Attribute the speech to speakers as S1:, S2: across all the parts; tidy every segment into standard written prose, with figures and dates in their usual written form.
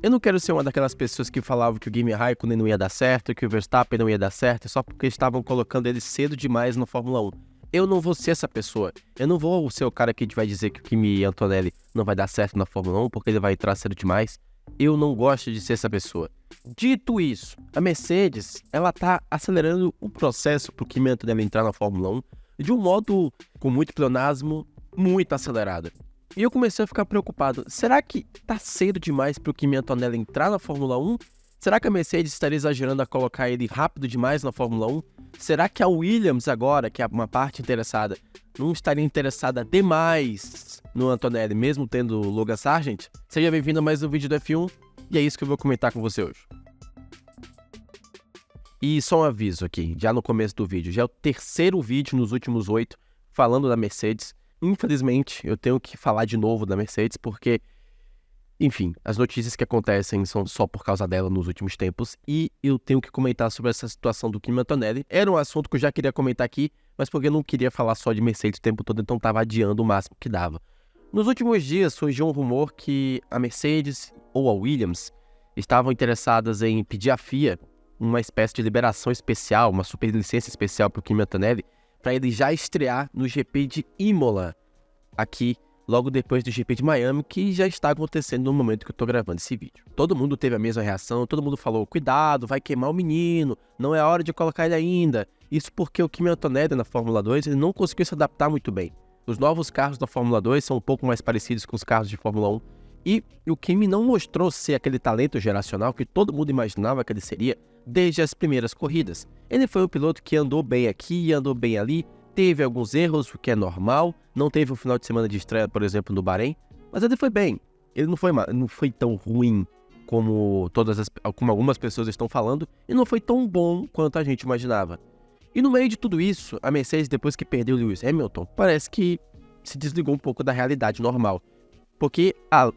S1: Eu não quero ser uma daquelas pessoas que falavam que o Kimi Raikkonen não ia dar certo, que o Verstappen não ia dar certo, só porque estavam colocando ele cedo demais na Fórmula 1. Eu não vou ser essa pessoa. Eu não vou ser o cara que vai dizer que o Kimi Antonelli não vai dar certo na Fórmula 1 porque ele vai entrar cedo demais. Eu não gosto de ser essa pessoa. Dito isso, a Mercedes, ela tá acelerando o processo pro Kimi Antonelli entrar na Fórmula 1 de um modo com muito pleonasmo, muito acelerado. E eu comecei a ficar preocupado. Será que tá cedo demais pro Kimi Antonelli entrar na Fórmula 1? Será que a Mercedes estaria exagerando a colocar ele rápido demais na Fórmula 1? Será que a Williams agora, que é uma parte interessada, não estaria interessada demais no Antonelli, mesmo tendo o Logan Sargent? Seja bem-vindo a mais um vídeo do F1, e é isso que eu vou comentar com você hoje. E só um aviso aqui, já no começo do vídeo, já é o terceiro vídeo nos últimos 8 falando da Mercedes. Infelizmente, eu tenho que falar de novo da Mercedes, porque, enfim, as notícias que acontecem são só por causa dela nos últimos tempos, e eu tenho que comentar sobre essa situação do Kimi Antonelli. Era um assunto que eu já queria comentar aqui, mas porque eu não queria falar só de Mercedes o tempo todo, então estava adiando o máximo que dava. Nos últimos dias surgiu um rumor que a Mercedes ou a Williams estavam interessadas em pedir à FIA uma espécie de liberação especial, uma superlicença especial para o Kimi Antonelli, para ele já estrear no GP de Imola, aqui, logo depois do GP de Miami, que já está acontecendo no momento que eu estou gravando esse vídeo. Todo mundo teve a mesma reação, todo mundo falou, cuidado, vai queimar o menino, não é a hora de colocar ele ainda. Isso porque o Kimi Antonelli na Fórmula 2 ele não conseguiu se adaptar muito bem. Os novos carros da Fórmula 2 são um pouco mais parecidos com os carros de Fórmula 1, e o Kimi não mostrou ser aquele talento geracional que todo mundo imaginava que ele seria desde as primeiras corridas. Ele foi um piloto que andou bem aqui, andou bem ali, teve alguns erros, o que é normal, não teve um final de semana de estreia, por exemplo, no Bahrein, mas ele foi bem. Ele não foi tão ruim como algumas pessoas estão falando, e não foi tão bom quanto a gente imaginava. E no meio de tudo isso, a Mercedes, depois que perdeu o Lewis Hamilton, parece que se desligou um pouco da realidade normal. Porque,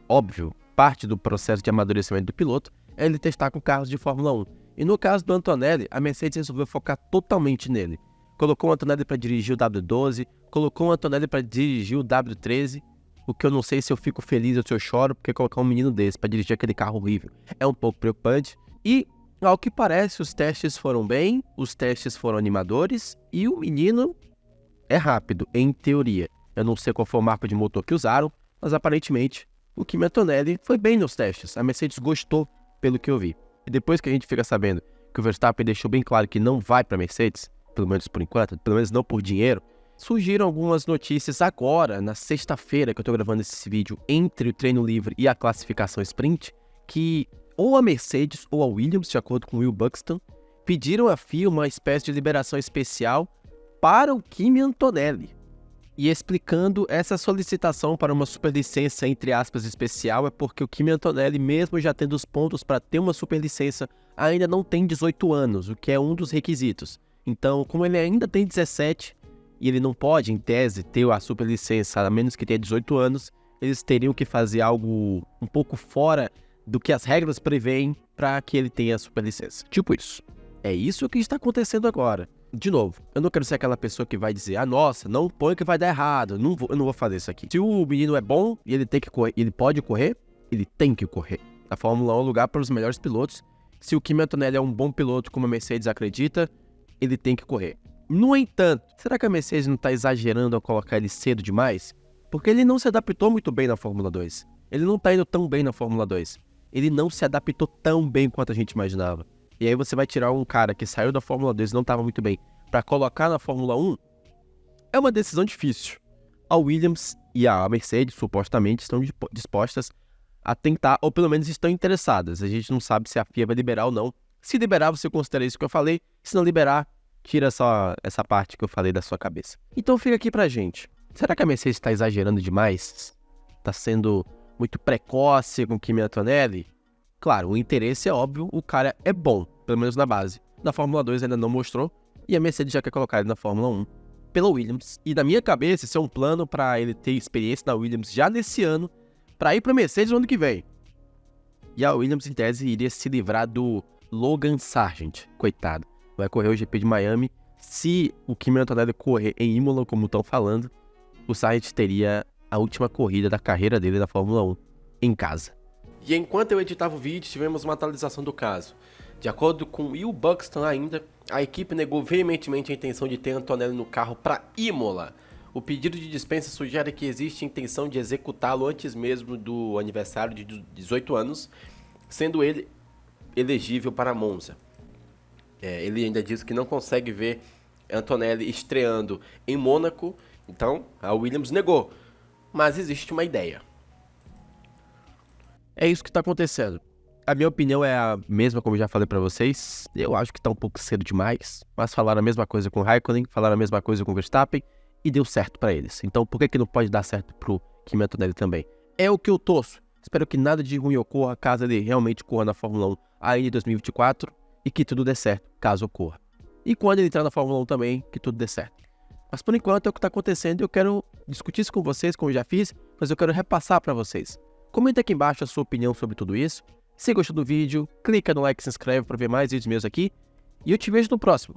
S1: óbvio, parte do processo de amadurecimento do piloto é ele testar com carros de Fórmula 1. E no caso do Antonelli, a Mercedes resolveu focar totalmente nele. Colocou o Antonelli para dirigir o W12, colocou o Antonelli para dirigir o W13, o que eu não sei se eu fico feliz ou se eu choro, porque colocar um menino desse para dirigir aquele carro horrível é um pouco preocupante. E, ao que parece, os testes foram bem, os testes foram animadores, e o menino é rápido, em teoria. Eu não sei qual foi o marco de motor que usaram, mas aparentemente o Kimi Antonelli foi bem nos testes. A Mercedes gostou, pelo que eu vi. E depois que a gente fica sabendo que o Verstappen deixou bem claro que não vai para a Mercedes, pelo menos por enquanto, pelo menos não por dinheiro, surgiram algumas notícias agora, na sexta-feira que eu estou gravando esse vídeo, entre o treino livre e a classificação sprint, que ou a Mercedes ou a Williams, de acordo com o Will Buxton, pediram à FIA uma espécie de liberação especial para o Kimi Antonelli. E explicando essa solicitação para uma superlicença, entre aspas, especial, é porque o Kimi Antonelli, mesmo já tendo os pontos para ter uma superlicença, ainda não tem 18 anos, o que é um dos requisitos. Então, como ele ainda tem 17, e ele não pode, em tese, ter a superlicença, a menos que tenha 18 anos, eles teriam que fazer algo um pouco fora do que as regras prevêem para que ele tenha a superlicença. Tipo isso. É isso que está acontecendo agora. De novo, eu não quero ser aquela pessoa que vai dizer, nossa, não põe que vai dar errado, eu não vou fazer isso aqui. Se o menino é bom e ele tem que correr, ele pode correr, ele tem que correr. A Fórmula 1 é um lugar para os melhores pilotos. Se o Kimi Antonelli é um bom piloto, como a Mercedes acredita, ele tem que correr. No entanto, será que a Mercedes não está exagerando ao colocar ele cedo demais? Porque ele não se adaptou muito bem na Fórmula 2. Ele não está indo tão bem na Fórmula 2. Ele não se adaptou tão bem quanto a gente imaginava. E aí você vai tirar um cara que saiu da Fórmula 2 e não estava muito bem para colocar na Fórmula 1, é uma decisão difícil. A Williams e a Mercedes supostamente estão dispostas a tentar, ou pelo menos estão interessadas. A gente não sabe se a FIA vai liberar ou não. Se liberar, você considera isso que eu falei. Se não liberar, tira só essa parte que eu falei da sua cabeça. Então fica aqui pra gente. Será que a Mercedes está exagerando demais? Está sendo muito precoce com o Kimi Antonelli? Claro, o interesse é óbvio, o cara é bom, pelo menos na base. Na Fórmula 2 ainda não mostrou, e a Mercedes já quer colocar ele na Fórmula 1 pela Williams. E na minha cabeça, esse é um plano para ele ter experiência na Williams já nesse ano, para ir para a Mercedes no ano que vem. E a Williams, em tese, iria se livrar do Logan Sargent, coitado. Vai correr o GP de Miami. Se o Kimi Antonelli correr em Imola, como estão falando, o Sargent teria a última corrida da carreira dele na Fórmula 1 em casa. E enquanto eu editava o vídeo, tivemos uma atualização do caso. De acordo com Will Buxton ainda, a equipe negou veementemente a intenção de ter Antonelli no carro para Imola. O pedido de dispensa sugere que existe intenção de executá-lo antes mesmo do aniversário de 18 anos, sendo ele elegível para Monza. Ele ainda diz que não consegue ver Antonelli estreando em Mônaco, então a Williams negou. Mas existe uma ideia. É isso que está acontecendo. A minha opinião é a mesma, como eu já falei para vocês. Eu acho que está um pouco cedo demais, mas falaram a mesma coisa com o Raikkonen, falaram a mesma coisa com o Verstappen e deu certo para eles. Então por que não pode dar certo pro Kimi Antonelli também? É o que eu torço. Espero que nada de ruim ocorra caso ele realmente corra na Fórmula 1 ainda em 2024 e que tudo dê certo, caso ocorra. E quando ele entrar na Fórmula 1 também, que tudo dê certo. Mas por enquanto é o que está acontecendo e eu quero discutir isso com vocês, como eu já fiz, mas eu quero repassar para vocês. Comenta aqui embaixo a sua opinião sobre tudo isso. Se gostou do vídeo, clica no like e se inscreve para ver mais vídeos meus aqui. E eu te vejo no próximo.